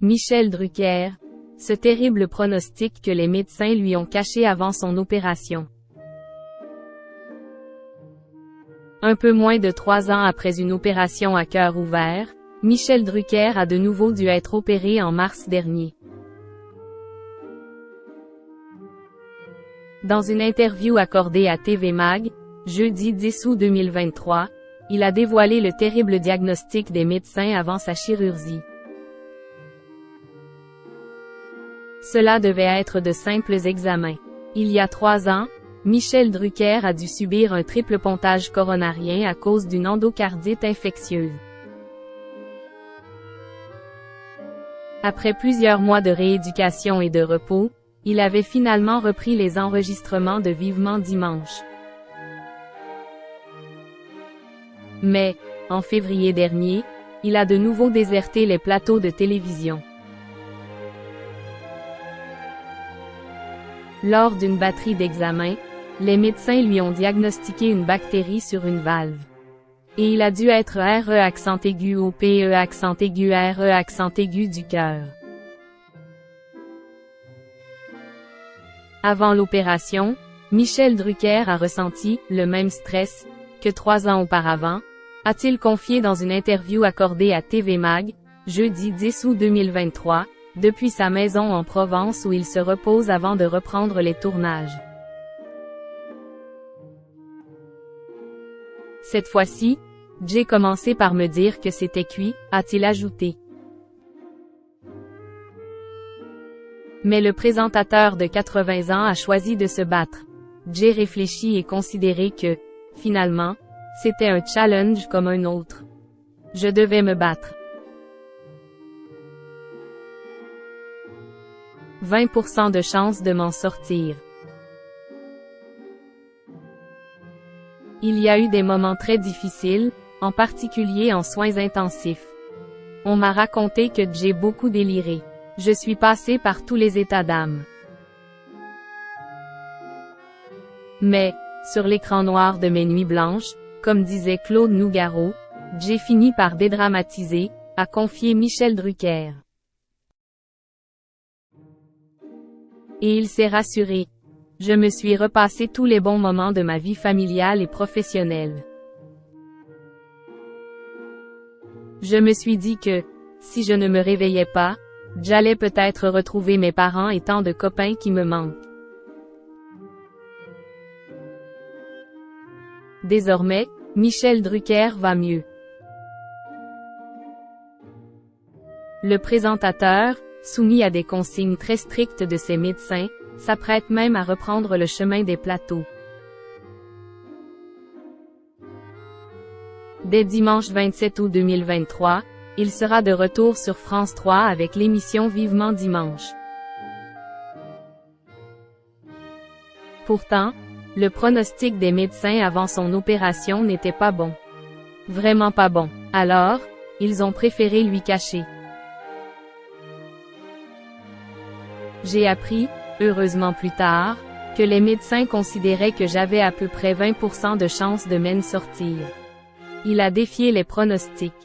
Michel Drucker, ce terrible pronostic que les médecins lui ont caché avant son opération. Un peu moins de 3 ans après une opération à cœur ouvert, Michel Drucker a de nouveau dû être opéré en mars dernier. Dans une interview accordée à TV Mag, jeudi 10 août 2023, il a dévoilé le terrible diagnostic des médecins avant sa chirurgie. Cela devait être de simples examens. Il y a 3 ans, Michel Drucker a dû subir un triple pontage coronarien à cause d'une endocardite infectieuse. Après plusieurs mois de rééducation et de repos, il avait finalement repris les enregistrements de Vivement Dimanche. Mais, en février dernier, il a de nouveau déserté les plateaux de télévision. Lors d'une batterie d'examens, les médecins lui ont diagnostiqué une bactérie sur une valve. Et il a dû être RE accent aigu au PE accent aigu RE accent aigu du cœur. Avant l'opération, Michel Drucker a ressenti le même stress que 3 ans auparavant, a-t-il confié dans une interview accordée à TV Mag, jeudi 10 août 2023, depuis sa maison en Provence où il se repose avant de reprendre les tournages. Cette fois-ci, j'ai commencé par me dire que c'était cuit, a-t-il ajouté. Mais le présentateur de 80 ans a choisi de se battre. J'ai réfléchi et considéré que, finalement, c'était un challenge comme un autre. Je devais me battre. 20% de chance de m'en sortir. Il y a eu des moments très difficiles, en particulier en soins intensifs. On m'a raconté que j'ai beaucoup déliré. Je suis passé par tous les états d'âme. Mais, sur l'écran noir de mes nuits blanches, comme disait Claude Nougaro, j'ai fini par dédramatiser, a confié Michel Drucker. Et il s'est rassuré. Je me suis repassé tous les bons moments de ma vie familiale et professionnelle. Je me suis dit que, si je ne me réveillais pas, j'allais peut-être retrouver mes parents et tant de copains qui me manquent. Désormais, Michel Drucker va mieux. Le présentateur, soumis à des consignes très strictes de ses médecins, s'apprête même à reprendre le chemin des plateaux. Dès dimanche 27 août 2023, il sera de retour sur France 3 avec l'émission Vivement Dimanche. Pourtant, le pronostic des médecins avant son opération n'était pas bon. Vraiment pas bon. Alors, ils ont préféré lui cacher. J'ai appris, heureusement plus tard, que les médecins considéraient que j'avais à peu près 20% de chance de m'en sortir. Il a défié les pronostics.